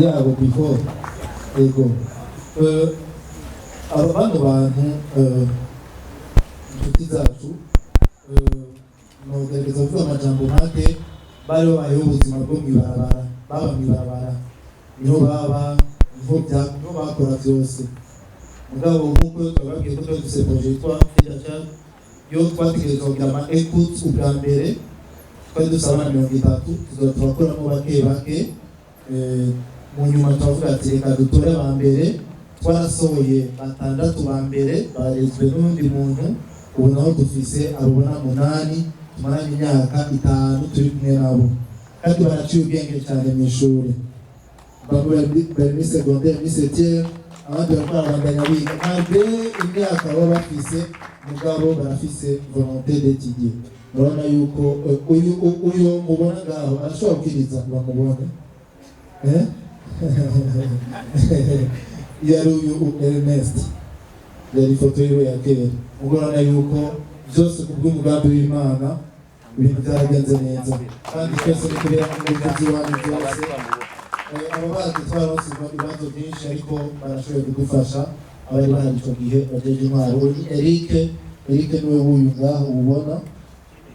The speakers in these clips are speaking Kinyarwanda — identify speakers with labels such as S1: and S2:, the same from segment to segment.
S1: yabo before ego abo bantu inshuti zacu nogerageza kuvuga amajambo make bari babayeho ubuzima bwo mw'ibarabara baba mw'ibarabara niho baba niho bakora byose mugabo nk'uko twababwiye ko dufite projet yitwa Fidacha yo twategereza kugira ama écoute ubwa mbere twari dufite abana 30 tuzabakoramo bake mu nyuma twavuga ati reka dutore ba mbere twarasohoye 6 ba mbere barezwe n'undi muntu ubu naho dufise abona 8 tumaranye imyaka 5 turi kumwe nabo kandi baraciye ubwenge cyane mu ishuri bamwe bari muri secondaire muri septième abandi barabandanya biga kandi imyaka baba bafise mugabo barafise volonté d'étudier urabona yuko uyu mubona ngaho arashobora kwiriza bamubona yari uyu Ernest yari ifoto yiwe ya kera urabona yuko byose kubw'umugambi w'Imana ibintu byaragenze neza kandi twese ni kubera umuvuzi wanyu byose aba bazi twaronse ibibazo byinshi ariko barashoboye kudufasha abari bahari icyo gihe bajeje intwaro Eric niwe wuyu ngaho ubona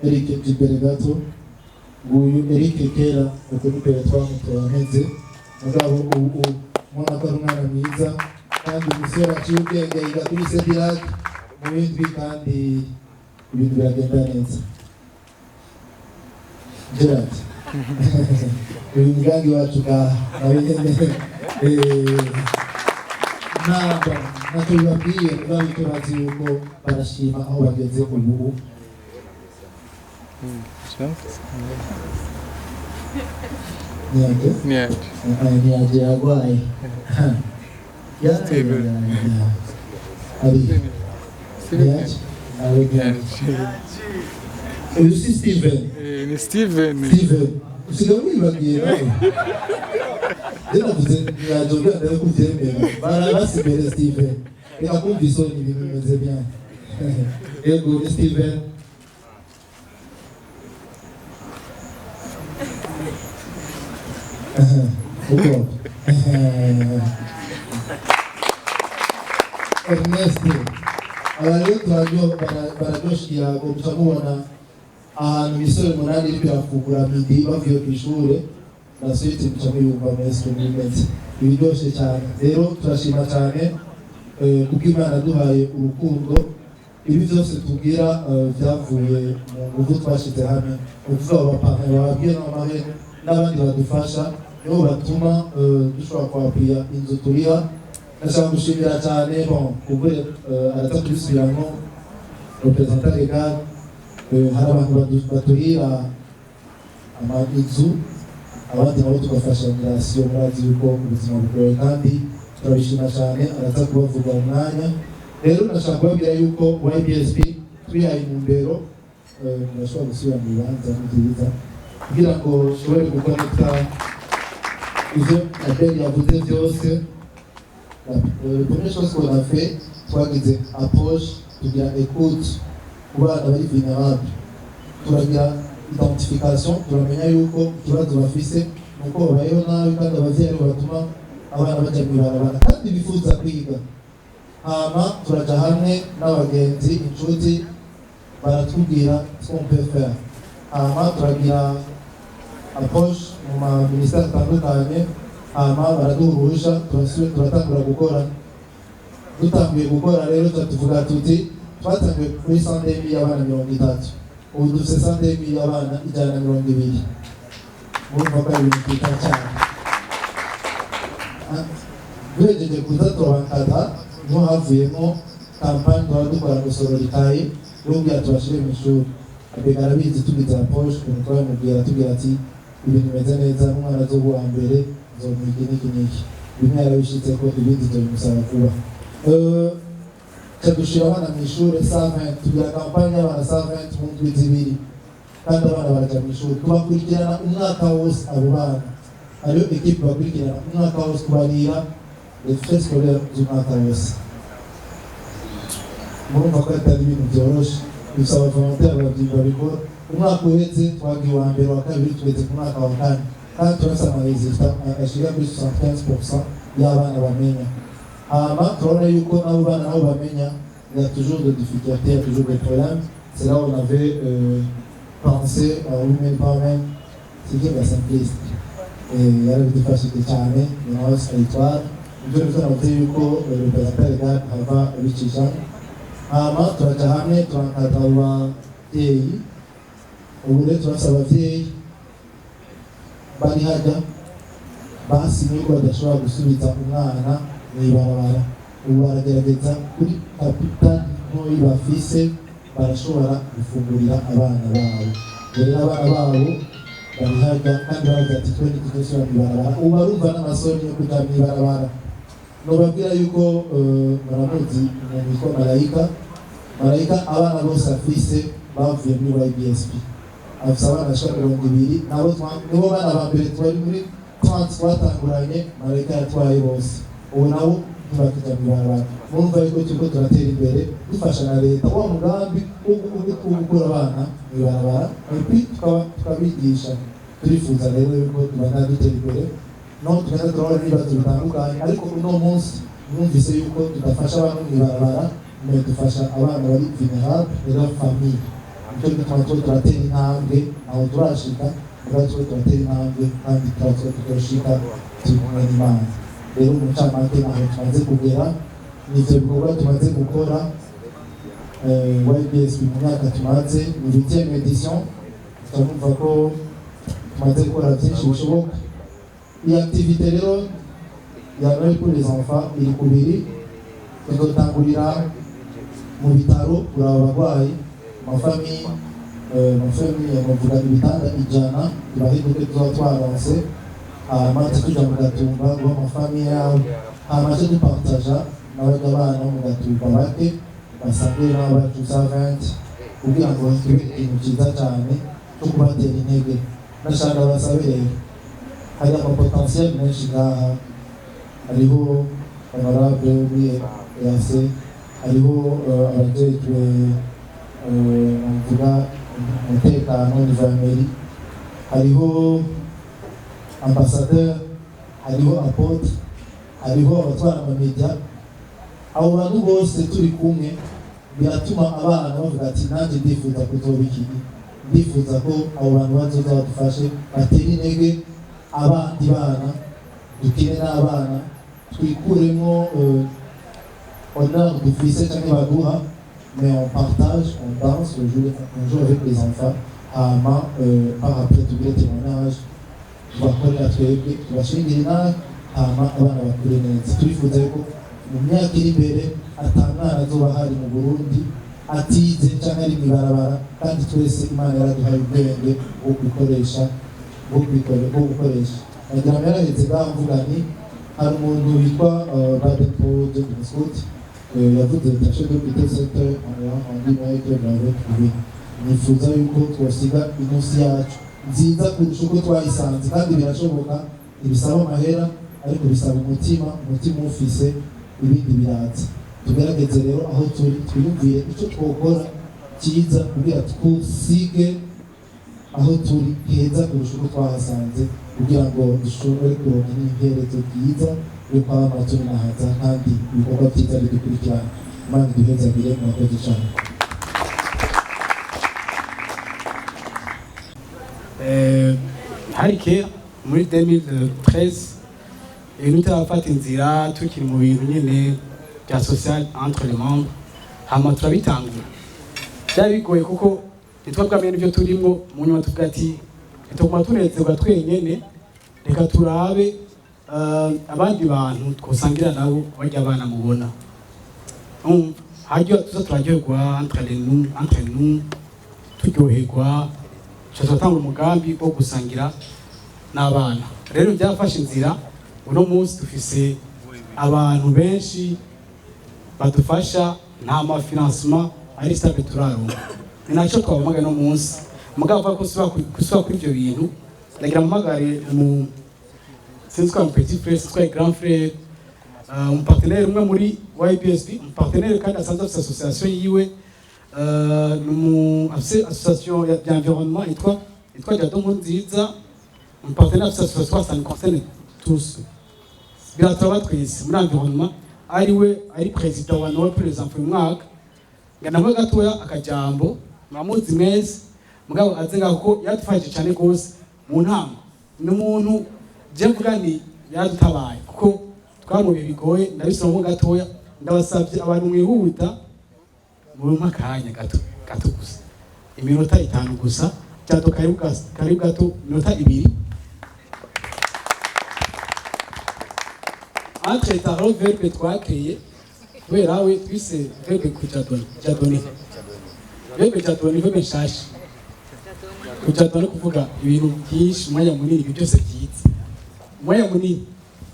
S1: Eric imbere gato uyu Eric kera uko n'imbere twamutoraneze mugabo ubu mubona ko ari umwana mwiza kandi umusore aciye ubwenge yiga kuri Cedric mu bindi kandi ibintu biragenda neza Gerard uyu mugangi wacu nawe nyene ntacyo bibabwiye mugabo icyo bazi yuko barashima aho bageze ubu Niyaje yarwaye uyu si Steven
S2: ni Steven
S1: usigaye wibagiye nawe navuze ntiyajoga ndabe kubyemera barabasi imbere Steven reka kumva isoni ibintu bimeze bien yego ni Steven Ernest abaryo bararyoshya guca mubona ahantu imisore 8 iri kwafungura midi bavuye ku ishure na suite guca muyumva mwese mwimeze ibiryoshe cyane rero turashima cyane kubw'Imana duhaye urukundo ibi byose tubwira byavuye mu nguvu twashize hamwe uvuga abapanga bababwiye n'amahera n'abandi badufasha nibo batuma dushobora kwapira inzu turiha ndashaka gushimira cyane kubwo araza kubisubiramo representant legal hari abantu baturira inzu abandi nabo tugafasha mirasiyo murazi yuko ubuzima bugoye kandi turabishima cyane araza kubavuga umwanya rero ndashaka kubabwira yuko YBSP twihaye intumbero turashobora gusubira mu bibanza byiza kugira ngo ushobore gukonekta ivyo Abel yavuze byose. La première chose qu'on a fait, twagize approche tugira écoute ku bana bari vulnérable, turagira identification, turamenya yuko ikibazo bafise nuko babayeho nabi kandi abavyeyi batuma abana baja mw'ibarabara kandi bifuza kwiga. Hama turaja hamwe n'abagenzi inshuti baratubwira ce qu'on peut faire. Hama turagira approche mu ministère atandukanye, hama baraduhuje turatangura gukora. Dutangiye gukora rero tuvuga tuti twatangiye kuri 100,000 y'abana 30, ubu dufite 100,000 y'abana 120. Murumva ko ibintu bita cyane. Duhejeje kuza turabakata niho havuyemo kampani twaba dukora gusoro ritaye n'ubwira tubashire mu ishuri. Abega arabizi tugize approche ku mutwe mubwira tugira ati ibintu bimeze neza n'umwana zo wa mbere nzomwiga n'iki bimwe yarabishitse ko ibindi nzobimusaba kuba dushira abana mu ishuri 120 tugira kampani y'abana 120 mu ndwi zibiri kandi abana baraja mu ishuri tubakurikirana umwaka wose abo bana ariyo equipe bakurikirana umwaka wose kubarira les frais scolaires z'umwaka wose. Murumva ko atari ibintu byoroshe bisaba volontaire babikora. Umwaka uheze twagiye wa mbere wa kabiri tugeze ku mwaka wa kane kandi turasa amaresita ashira kuri 75% y'abana bamenya. Turabona yuko n'abo bana nabo bamenya, il y a toujours des difficultés, il y a toujours des problèmes. C'est là où on avait pensé à women empowerment, c'est bien la simplicité. Et yarabidufashije cyane mu hose ayitwara ibyo bisobanutse yuko representative legal ava abicisha. Turaja hamwe turakata ababyeyi, ubu rero turasaba ababyeyi bari hajya basinye ko badashobora gusubiza umwana mu ibarabara. Ubu baragerageza kuri kapitali ntoyi bafise barashobora gufungurira abana babo. Rero abana babo bari hajya kandi baravuga ati twe ntituzosubira mu ibarabara. Ubu barumva n'amasoni yo kuja mu ibarabara. Nobabwira yuko muramuzi umuntu yitwa Malayika abana bose afise bavuye muri YBSP. Afise abana ashaka 200, nibo bana ba mbere twari muri 30 twatanguranye, Malayika yatwaye bose. Ubu nabo ntibakija mu ibarabara. Murumva yuko turiko turatera imbere dufasha na leta wa mugambi wo gukura abana mu ibarabara, epi tukabigisha. Turifuza rero yuko tubana dutera imbere, no tugenda turabona ibibazo bitandukanye, ariko uno munsi mwumvise yuko tudafasha abantu mu ibarabara, mwe dufasha abana bari vulnerable et leur famille. Nicyo gituma turatera intambwe aho turashika, turatera intambwe kandi turashika turikumwe n'Imana. Rero mu ncamake aho tumaze kugera n'ivyo bikorwa tumaze gukora. YBSP mu myaka tumaze mu 8e edition, turumva ko tumaze gukora byinshi bishoboka. Iyi activité rero ya Noël pour les enfants iri kubiri, tuzotangurira mu bitaro kuraba abarwayi, amafamille bavuga ibitanda 100 ibahinduke tuba twaronse. Amaze tuja mu Gatumba guha amafamille yabo, amaze dupartaja n'abajya abana mu Gatumba bake basangiye n'abacu 120 kugira ngo tube ikintu cyiza cyane cyo kubatera intege. Ndashaka basabe rero, hari amapotentiel menshi ngaha, hariho honorable muri EAC, hariho abajejwe mvuga umutekano n'ivameri, hariho ambassadeur, hariho apotre, hariho abatwara amamedia. Abo bantu bose turi kumwe biratuma abana bavuga ati nanjye ndifuza kuzoba iki, ndifuza ko abo bantu bazoza badufashe batera intege abandi bana, dukine n'abana, twikuremo honneur dufise cyangwa baduha, mais on partage, on danse, on joue avec les enfants. Par après tugire témoignage, tubakorera twebwe, tubashingira inama, abana bakure neza. Turifuza ko mu myaka iri imbere atamwana azoba hari mu Burundi atize cyangwa ari mu ibarabara, kandi twese Imana yaraduhaye ubwenge bwo gukoresha. Nagira merahetse ngaho mvuga nti hari umuntu witwa Baden Paul de Scott yavuze ati ashobora kwita secteur en Amerika bravo tubi. Nifuza yuko twasiga inosi yacu nziza kurusha uko twayisanze, kandi birashoboka. Ibisaba amahera ariko bisaba umutima ufise ibindi biratse. Tugerageze rero aho turi twiyumvire icyo twokora cyiza kugira twusige aho turi heza kurusha uko twahasanze, kugira ngo dushobore kuronka n'imperezo byiza yo kwama turi nahaza, kandi ibikorwa byiza bidukurikirana. Imana iduhezagire, murakoze cyane.
S2: Hari kera muri 2013 ibintu turafata inzira tukiri mu bintu nyine bya social entre les membres, hama turabitangura. Byari bigoye kuko nitwabwamenye n'ibyo turimo, mu nyuma tuvuga ati tuguma tunezerwa twenyene, reka turabe abandi bantu twosangira nabo bajya abana mubona. Hajya tuza turaryoherwa entre nous turyoherwa, turatanga umugambi wo gusangira n'abana. Rero byafashe inzira, uno munsi dufise abantu benshi badufasha, nta mafinancement ari stable turaronka. Ni nacyo twavuga no munsi mugabo ko kusuba kuri ibyo bintu. Ndagira mpamagare mu sinzwa mu petit frère, sinzwa grand frère, un partenaire umwe muri YBSP, un partenaire kandi asanzwe afite association yiwe, association d'environnement yitwa Jado Nziza, un partenaire ce soir ça nous concerne tous biratoba twese muri environnement ari président wa Noël pour les enfants mwaka nganavuga gatoya akajambo mwamuzi mwese mugabo azenga kuko yadufashije cyane gose mu ntama n'umuntu je mvuga ni yadutabaye kuko twamubiye bigoye ndabisoma gatoya ndabasabye abantu mwihuta mu makanya gato gusa iminota 5 gusa cyato karibu gato iminota 2 entre taro verbe twakeye kubera we twise verbe kujadoni verbe shashi kujadoni kuvuga ibintu byinshi umwanya munini byose byiza umwanya munini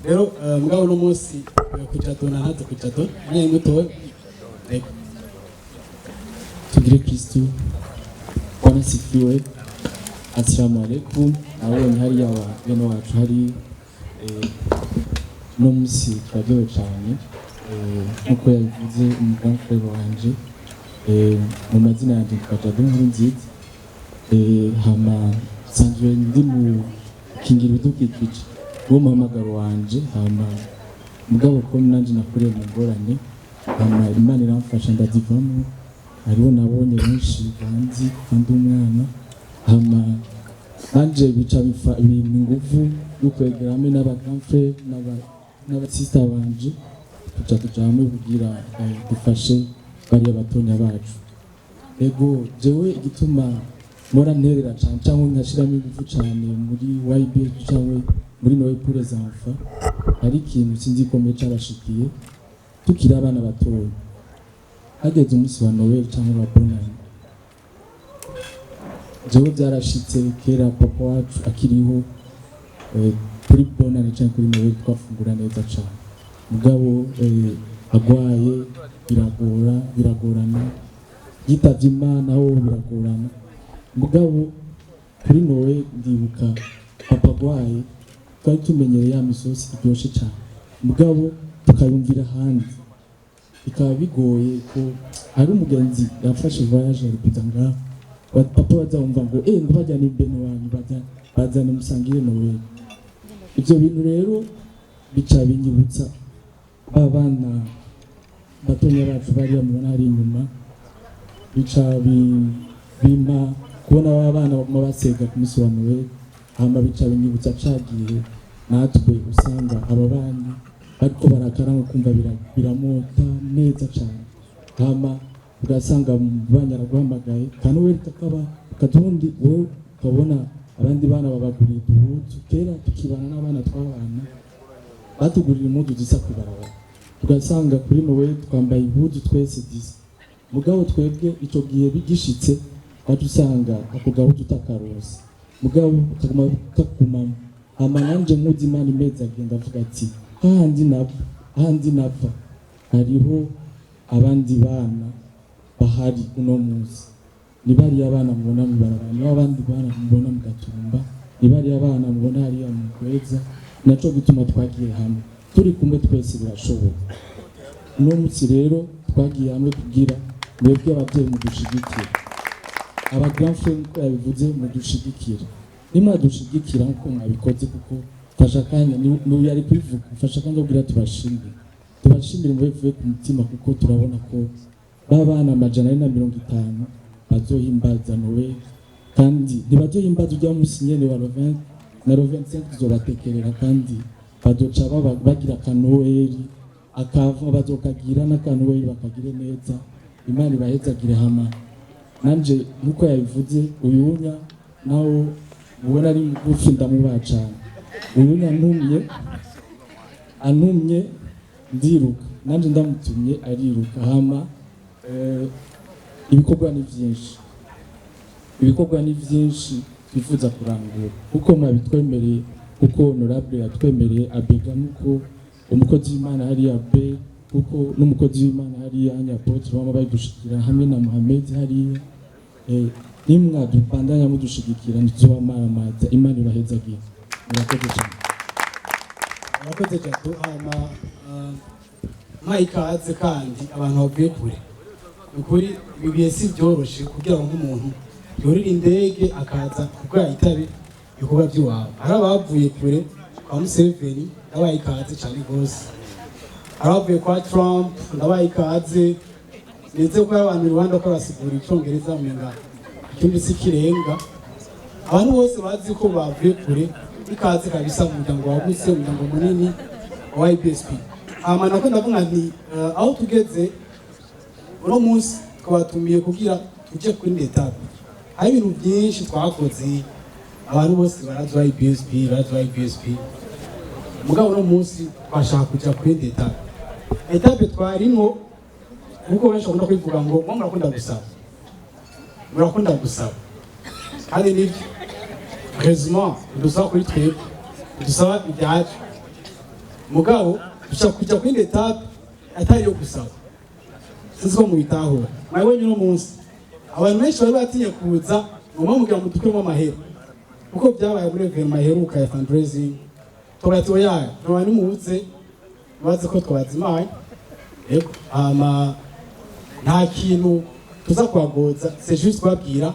S2: rero mugabo no munsi kujadona ntaze kujadona umwanya muto reko
S3: tugire Kristo Bwana sifiwe. Assalamu alaikum. Abonye hariya bene wacu hari no musi twagiye cyane nkuko yabivuze umuganga wanje mu mazina yanjye twatadwe nkuru nziza hama sanzwe ndi mu kingira ibidukikije uwo muhamagaro wanje hama mugabo ko nanje nakuriye mu ngorane hama Imana iramfasha ndazivamo hariho nabonye benshi banzi kandi umwana hama nanje bica bifa ibintu nguvu yo kwegera hamwe n'abagramfre n'abasista banje tujamwe kugira dufashe bari abatonya bacu ego jewe igituma mora nterera cyangwa nkashiramo ibivu cyane muri YB cyangwa muri Noël pour les enfants hari ikintu sinzi ko meca bashikiye tukira abana batoya hageze umunsi wa Noël cyangwa wa Bonane jewe byarashitse kera papa wacu akiriho kuri Bonane cyangwa kuri Noël twafungura neza cyane mugabo agwaye biragorana yitavye Imana ho biragorana mugabo kuri Noël ndibuka papa agwaye twari tumenyereye ya misosi iryoshe cyane mugabo tukayumvira hanze bikaba bigoye ko ari umugenzi yafashe voyage arikuza ngaho papa bazumva ngo ngo bajyana ibeno wanyu bajyana musangire Noël ibyo bintu rero bica binyibutsa abana batonya bacu bari mubona hari inyuma bica bima kubona abana basega ku munsi wa Noël hama bica binyibutsa cagiye natwe usanga aba bana ariko barakaranga kumva biramota neza cyane hama ugasanga banyara guhamagaye kandi we takaba kadundi we ukabona abandi bana babaguriye duhuzu kera tukibana n'abana twabana batugurira impuzu zisa kubarabara tugasanga kuri Noël twambaye impuzu twese disa mugabo twebwe ico gihe bigishitse batusanga ako gahuzu utakarose mugabo kakuma hama nanje muzi Imana imeza agenda avuga ati ahandi napfa hariho abandi bana bahari uno munsi nibari abana mubona mubarabara niba abandi bana mubona mu Gatumba nibari abana mubona hariya mu Kweza naco gituma twagiye hamwe turi kumwe twese birashoboka uno munsi rero twagiye hamwe kugira mwebwe abavyeyi mudushigikira aba grand frère ko yabivuze mudushigikira nimwadushigikira nkuko mwabikoze kuko fasha kanya n'uyu ari kwivuga fasha kanya kugira tubashimire mvuye ku mutima kuko turabona ko babana 150 bazohimbaza Noël kandi ntibazohimbaza ujya munsi nyene wa 20 na 25 zobatekerera kandi bazoca bagira ka Noël akava bazokagira na ka Noël bakagire neza Imana ibahezagire hama nanje nkuko yabivuze uyunya nawo ubona ari mugufi ndamubacana uyunya antumye ndiruka nanje ndamutumye ariruka hama ibikorwa ni byinshi twifuza kurangura kuko mwabitwemereye kuko honorable yatwemereye abega nuko umukozi w'Imana hari abe kuko n'umukozi w'Imana hari anyapotre bama bayidushikira hamwe na Mohamed hari nimwa dupandanya mudushigikira ntizoba maramaza Imana ibahezagiye murakoze cyane
S2: murakoze cyane hama mayikaze kandi abantu bavuye kure ukuri bibiye si byoroshe kugira ngo umuntu yorira indege akaza kugura itabi ibikorwa by'iwabo. Hari abavuye kure kwa Museveni ndabaye ikaze cyane rwose, hari abavuye kwa Trump ndabaye ikaze, ndetse ko abantu Rwanda ko basigura icyongereza umenga ikindi sikirenga. Abantu bose bazi ko bavuye kure ikaze kabisa mu muryango wagutse, umuryango munini wa IBSP. Amana ko ndavuga nti aho tugeze uno munsi twatumiye kugira tuje kuri etape. Hari ibintu byinshi twakoze, abantu bose barazwa IBSP, mugabo uno munsi twashaka kuja kuri etape. Etape twarimo nuko benshi bakunda kwivuga ngo murakunda gusaba kandi ni heureusement dusaba kuri twebwe, dusaba ibyacu, mugabo dushaka kujya kuri etape atari yo gusaba. Sinzi ko mubitahura mwabonye uno munsi abantu benshi bari batinye kuza ngo mugira ngo dukuremo amahera, kuko byabaye muri evenement iheruka ya fundraising. Tubatiwe yayo none muze baze ko twabazimaye yego nta kintu tuza kwagoza, c'est juste kwabwira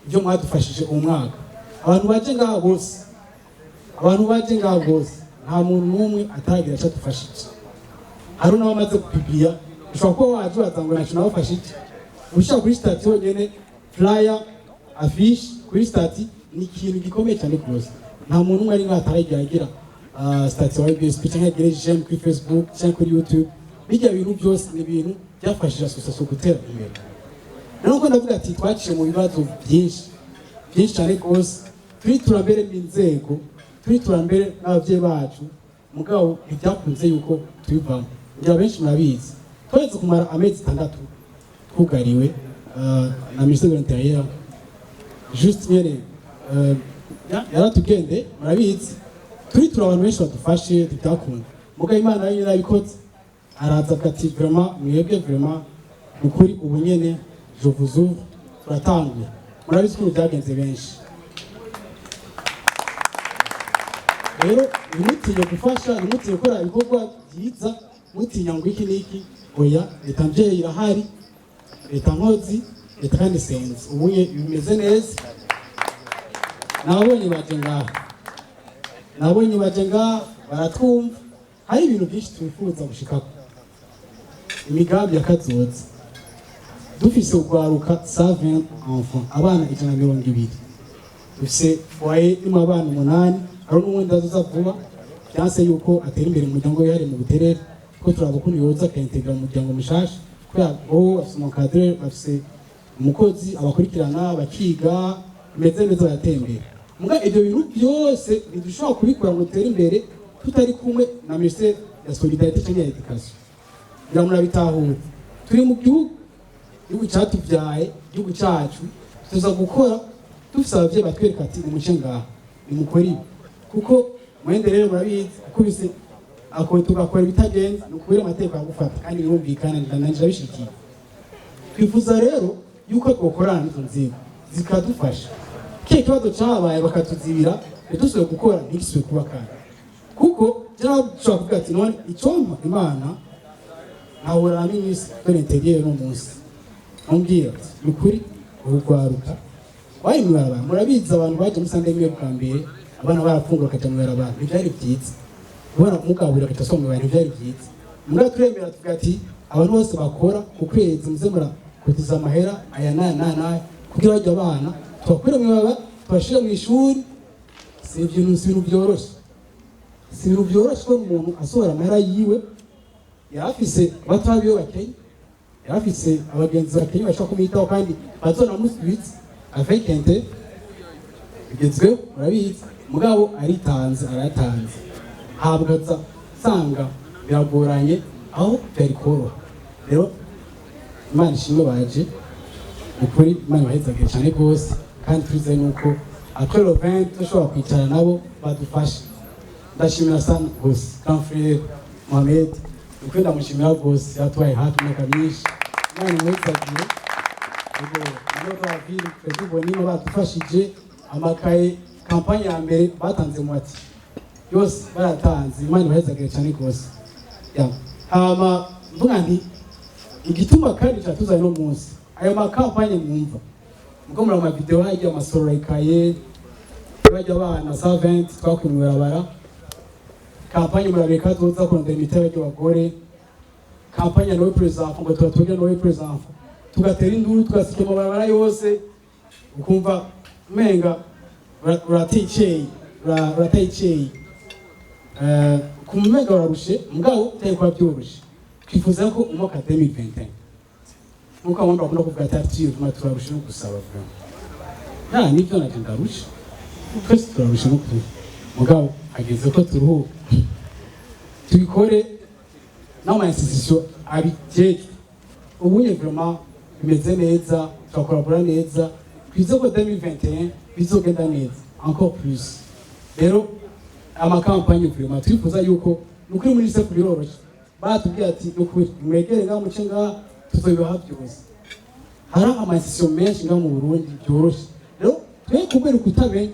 S2: ibyo mwadufashije umwaka. Abantu baje ngaho bose nta muntu n'umwe atagira cyo dufashije. Hari n'abamaze kupibia ushobora kuba waje watangura nacu nabafashije, ushaka kuri stati yonyene flyer affiche kuri stati ni ikintu gikomeye cyane rwose. Nta muntu umwe ari ataragira stati wa IBSP cyangwa agire kuri Facebook cyangwa kuri YouTube. Bijya bintu byose ni ibintu byafashije association gutera imbere. Nuko ndavuga ati twaciye mu bibazo byinshi cyane rwose, turi turambere n'inzego, turi turambere n'abavyeyi bacu, mugabo ntibyakunze yuko tubivamo. Ngira benshi murabizi tweze kumara amezi 6 twugariwe na ministre de l'Intérieur juste nyene yaratugende, murabizi turi abantu benshi badufashe tutakunda, mugabo Imana yari yarabikoze. Araza ati vraiment mwebwe vraiment ukuri ubu nyene je vous ouvre, turatangura. Murabizi ko byagenze benshi rero nimutiye gufasha, nimutiye gukora ibikorwa byiza, mutinya ngo iki niki oya. Leta mvyeyi irahari, leta nkozi, leta kandi sense ubuye bimeze neza. Nabonye baje ngaha baratwumva. Hari ibintu byinshi twifuza gushikako, imigambi yakazoza. Dufise ugwaruka 120 enfants, abana 120. Dufise foyer imwe abana 8, hari n'uwundi azoza vuba byanse yuko atera imbere mu muryango we hari mu buterere, ko turabukuni yoza akaintegra mu muryango mushasha, kubera ngo afise mu cadre, afise umukozi abakurikirana bakiga imeze neza yatembera. Muga ibyo bintu byose bidushobora kubikora ngo tere imbere tutari kumwe na ministère ya solidarité cyangwa ya education. Biramura bitahura turi mu gihugu cyatuvyaye, igihugu cyacu tuza gukora dufise abavyeyi batwereka ati umuce ngaha nimukora ibi, kuko mwende rero murabizi kubise ako tugakora ibitagenza nukubera amateka yagufata kandi birumvikana ndananjira bishikiye. Twifuza rero yuko twokorana n'izo nzego zikadufasha, kiye kibazo cyabaye bakatuzibira ntidusubire gukora ntigisubire kuba kandi, kuko cyashobora kuvuga ati none icompa Imana nahura na ministre de l'Intérieur no munsi ambwira ukuri urugwaruka wayi mwara. Murabizi abantu baje musande imwe bukambere abana barafungura kaja mu barabara, ntibyari byiza. Ubona mukabura katasomwe bari byari byiza. Muri turemera tuvuga ati abantu bose bakora ku kwezi muze mura kutiza amahera aya na kugira bajya abana twakwira mu baba twashira mu ishuri. Si ibintu byoroshe, si ibintu byoroshe ko umuntu asohora amahera yiwe yarafise batabiyo bakenya, yarafise abagenzi bakenya bashaka kumitaho kandi bazona musubitse afekente bigezweho. Murabizi mugabo aritanze aratanze habwaza sanga biragoranye aho byari koroha. Rero Imana ishimwe baje ukuri, Imana bahezagire cyane rwose, kandi tuze nuko après le 20 tushobora kwicara nabo badufashe. Ndashimira sana rwose grand frère Mohamed, ukuri ndamushimira rwose yatwaye hafi imyaka myinshi. Imana mwezagire ubwo bavire twebwe badufashije amakaye kampanye ya mbere batanze mu ati yose baratanze. Imana bahezagire cyane rwose. Mvuga nti igituma kandi cyatuzanye no munsi ayo makampanye mwumva muko muri ama video hajya amasoro ikaye bajya abana 120 twakwimwera bara kampanye murabeka tuza kurondera imiti y'abagore kampanye no president ngo tubatuje no president tugatera induru tugasike mu barabara yose ukumva menga urateceye kumenga warushe mugabo uteye kwa byorushe twifuza ko umwaka 2021 nuko abandi bakunda kuvuga ati tuma turarusha no gusaba bwa nibyo nacyo ndarusha twese turarusha no mugabo ageze ko turuhuka tubikore n'ama institution abijejwe ubunye vraiment bimeze neza twakorabora neza twize ko 2021 bizogenda neza encore plus rero amakampanye vraiment twifuza yuko nukuri muri se kubirorosha batubwiye ati nukuri mwegere nga muce nga tuzobibaha byose hari ama institution menshi nga mu Burundi byoroshe rero twe kubera kutabe